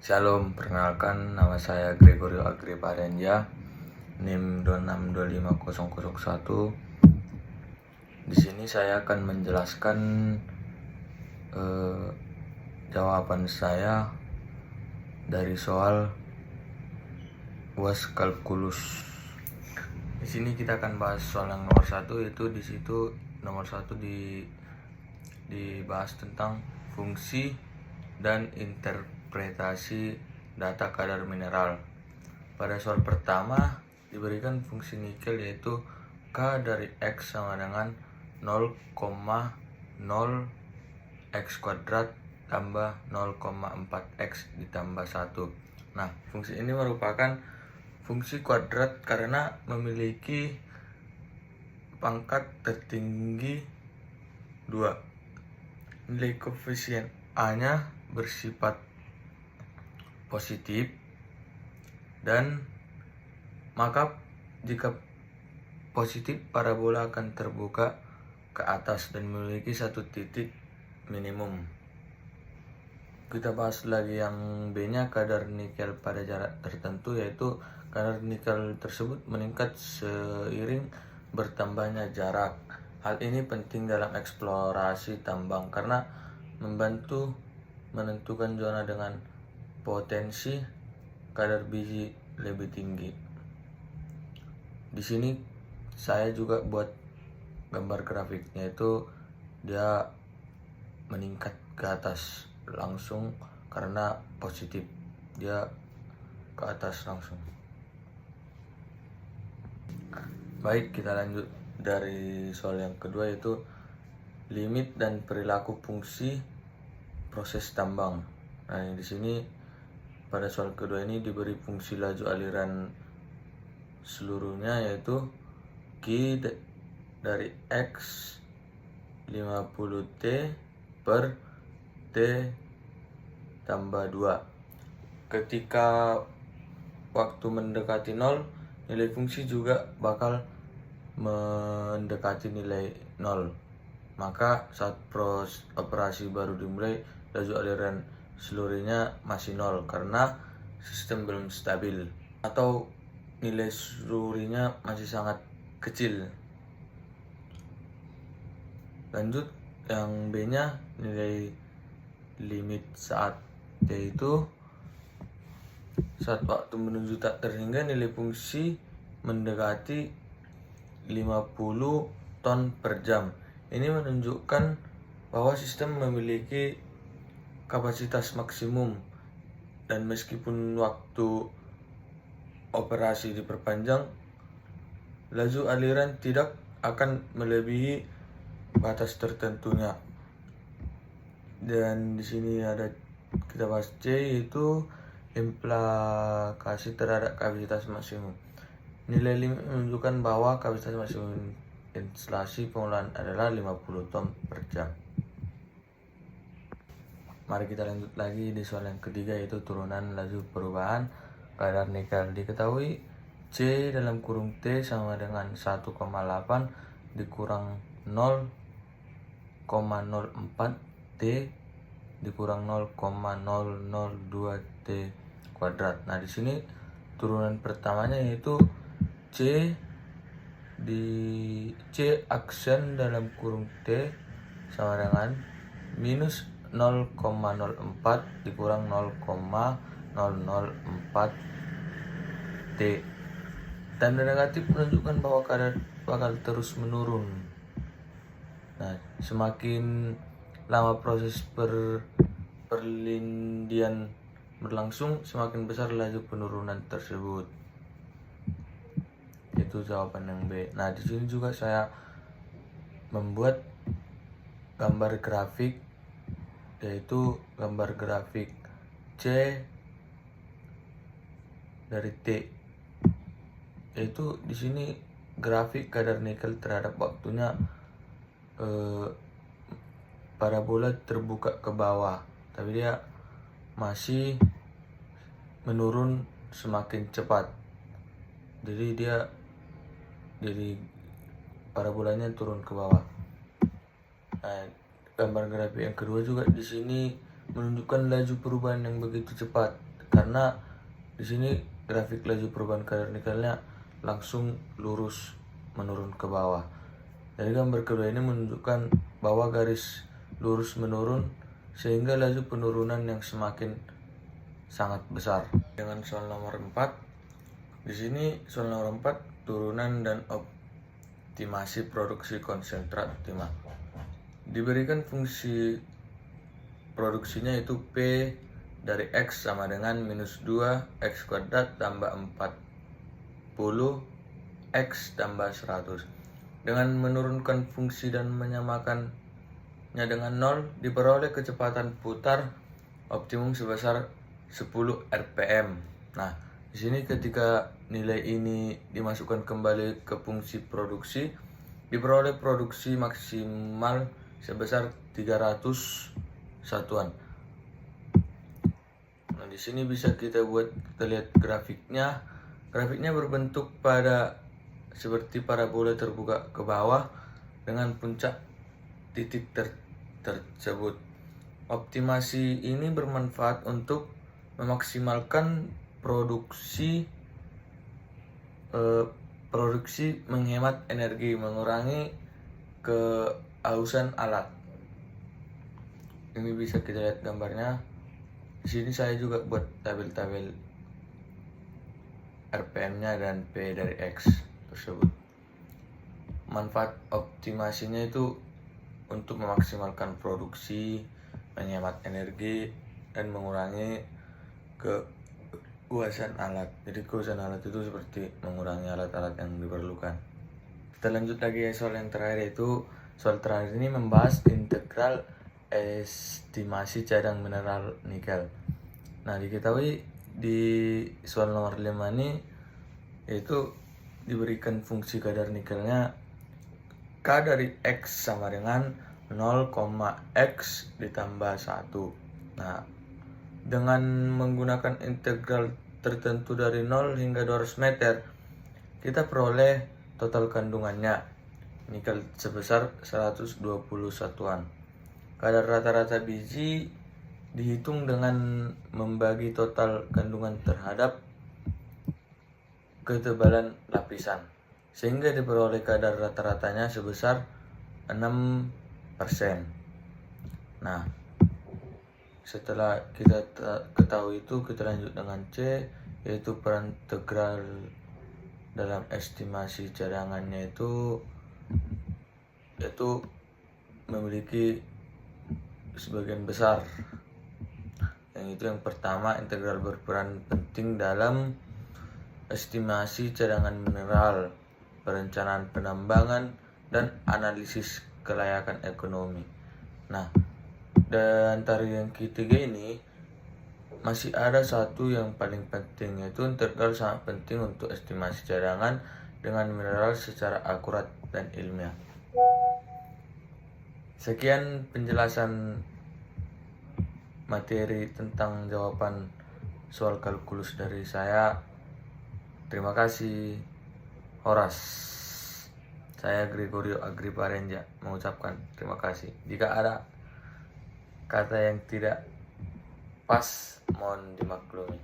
Shalom, perkenalkan nama saya Gregorio Agripa Renja, NIM 2625001. Di sini saya akan menjelaskan jawaban saya dari soal UAS kalkulus. Di sini kita akan bahas soal yang nomor 1, yaitu di situ nomor 1 dibahas tentang fungsi dan interpretasi data kadar mineral. Pada soal pertama diberikan fungsi nikel yaitu K dari X sama dengan 0,0 X kuadrat tambah 0,4 X ditambah 1. Nah, fungsi ini merupakan fungsi kuadrat karena memiliki pangkat tertinggi 2. Nilai koefisien A-nya bersifat positif, dan maka jika positif parabola akan terbuka ke atas dan memiliki satu titik minimum. Kita bahas lagi yang B-nya, kadar nikel pada jarak tertentu, yaitu kadar nikel tersebut meningkat seiring bertambahnya jarak. Hal ini penting dalam eksplorasi tambang karena membantu menentukan zona dengan potensi kadar biji lebih tinggi. Di sini saya juga buat gambar grafiknya, itu dia meningkat ke atas langsung karena positif, dia ke atas langsung. Baik, kita lanjut dari soal yang kedua, yaitu limit dan perilaku fungsi proses tambang. Nah, di sini pada soal kedua ini diberi fungsi laju aliran seluruhnya, yaitu Q dari X 50T per T tambah 2. Ketika waktu mendekati 0, nilai fungsi juga bakal mendekati nilai 0. Maka saat operasi baru dimulai, laju aliran seluruhnya masih 0 karena sistem belum stabil atau nilai seluruhnya masih sangat kecil. Lanjut yang B-nya, nilai limit saat T itu saat waktu menuju tak terhingga nilai fungsi mendekati 50 ton per jam. Ini menunjukkan bahwa sistem memiliki kapasitas maksimum, dan meskipun waktu operasi diperpanjang, laju aliran tidak akan melebihi batas tertentunya. Dan di sini ada kita bahas C, yaitu implikasi terhadap kapasitas maksimum. Nilai limit menunjukkan bahwa kapasitas maksimum instalasi pengolahan adalah 50 ton per jam. Mari kita lanjut lagi di soal yang ketiga, yaitu turunan laju perubahan kadar nikel. Diketahui C dalam kurung T sama dengan 1,8 dikurang 0,04 T dikurang 0,002 T kuadrat. Nah, di sini turunan pertamanya yaitu C aksen dalam kurung T sama dengan minus 0,04 dikurang 0,004 T. Tanda negatif menunjukkan bahwa kadar bakal terus menurun. Nah, semakin lama proses perlindian berlangsung, semakin besar laju penurunan tersebut. Itu jawaban yang B. Nah, di sini juga saya membuat gambar grafik, yaitu gambar grafik C dari T. Yaitu di sini grafik kadar nikel terhadap waktunya parabola terbuka ke bawah, tapi dia masih menurun semakin cepat. Jadi parabolanya turun ke bawah. Nah, gambar grafik yang kedua juga di sini menunjukkan laju perubahan yang begitu cepat. karena di sini grafik laju perubahan kadar nikelnya langsung lurus menurun ke bawah. Jadi gambar kedua ini menunjukkan bahwa garis lurus menurun sehingga laju penurunan yang semakin sangat besar. Dengan soal nomor 4, di sini soal nomor 4 turunan dan optimasi produksi konsentrat timah. Diberikan fungsi produksinya itu P dari X sama dengan minus 2 X kuadrat tambah 40 X tambah 100. Dengan menurunkan fungsi dan menyamakannya dengan 0, diperoleh kecepatan putar optimum sebesar 10 RPM. Nah, di sini ketika nilai ini dimasukkan kembali ke fungsi produksi, diperoleh produksi maksimal sebesar 300 satuan. Nah, di sini bisa kita lihat grafiknya. Grafiknya berbentuk seperti parabola terbuka ke bawah dengan puncak titik tersebut. Optimasi ini bermanfaat untuk memaksimalkan produksi menghemat energi, mengurangi kehausan alat. Ini bisa kita lihat gambarnya. Di sini saya juga buat tabel-tabel RPM-nya dan P dari X tersebut. Manfaat optimasinya itu untuk memaksimalkan produksi, menghemat energi, dan mengurangi keuasan alat. Jadi keuasan alat itu seperti mengurangi alat-alat yang diperlukan. Kita lanjut lagi soal yang terakhir, yaitu soal terakhir ini membahas integral estimasi cadangan mineral nikel. Nah, diketahui di soal nomor 5 ini yaitu diberikan fungsi kadar nikelnya K dari X sama dengan 0,X ditambah 1. Nah, dengan menggunakan integral tertentu dari 0 hingga 200 meter, kita peroleh total kandungannya nikel sebesar 120 satuan. Kadar rata-rata biji dihitung dengan membagi total kandungan terhadap ketebalan lapisan, sehingga diperoleh kadar rata-ratanya sebesar 6%. Nah, setelah kita ketahui itu, kita lanjut dengan C, yaitu peran integral dalam estimasi cadangannya itu memiliki sebagian besar. Yang pertama, integral berperan penting dalam estimasi cadangan mineral, perencanaan penambangan, dan analisis kelayakan ekonomi. Nah, dan dari yang ketiga ini masih ada satu yang paling penting, yaitu integral sangat penting untuk estimasi cadangan dengan mineral secara akurat dan ilmiah. Sekian penjelasan materi tentang jawaban soal kalkulus dari saya. Terima kasih. Horas. Saya Gregorio Agriparenja mengucapkan terima kasih. Jika ada kata yang tidak pas, mohon dimaklumi.